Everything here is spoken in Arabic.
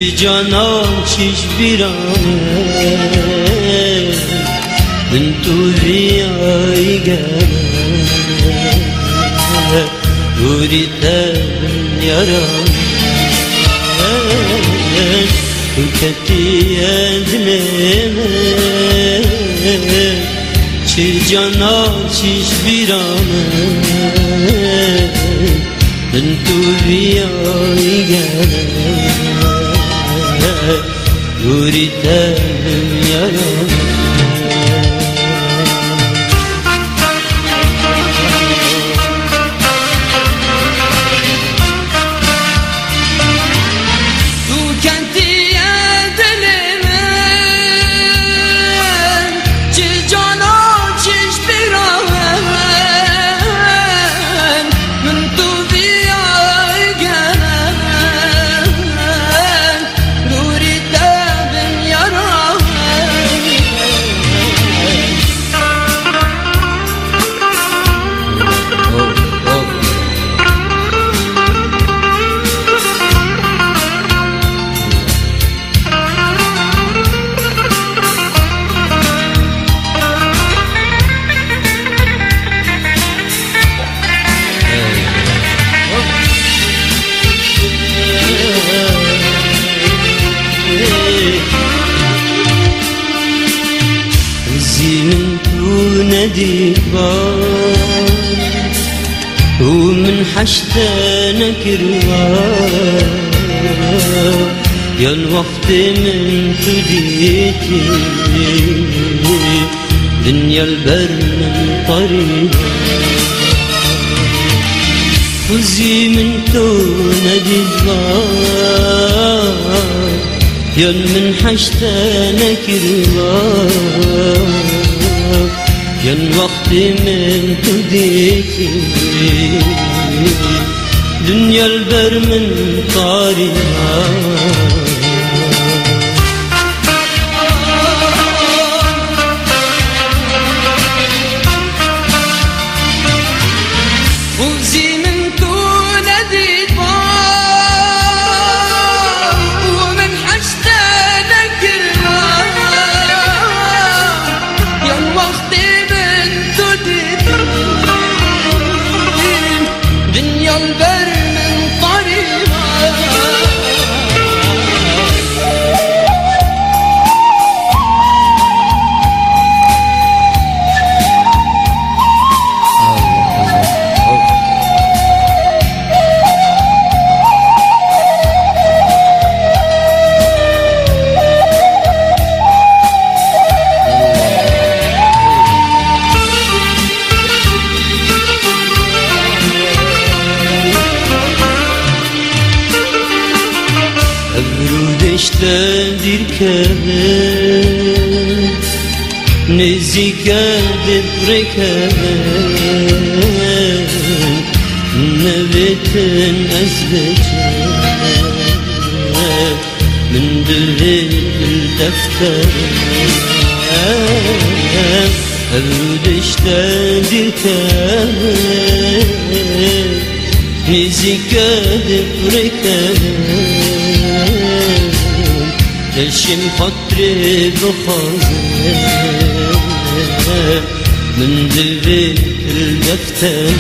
جانان چیش بیرانه من تو بیایی گره دوری تبن یارانه تو کتی ادنمه چی جانان چیش بیرانه من تو بیایی گره دوری تبن یارانه من تو نديبان ومن حشتنا كروان يا الوقت من تديتي دنيا البر من طريقا وزي من تو نديبان يا من حشتنا كروان يا الوقت من تديتي دنيا البر من طارها وزي من طول ديبان ومن حشتنا كرمان يا الوقت دنيا البر من طريقها اشتدير كمان نزيكا بركمان نبتن أزبجان من دليل الدفتر أبرد اشتدير كمان نزيكا بركمان تشم خاطري بخزان من ذكر الدفتر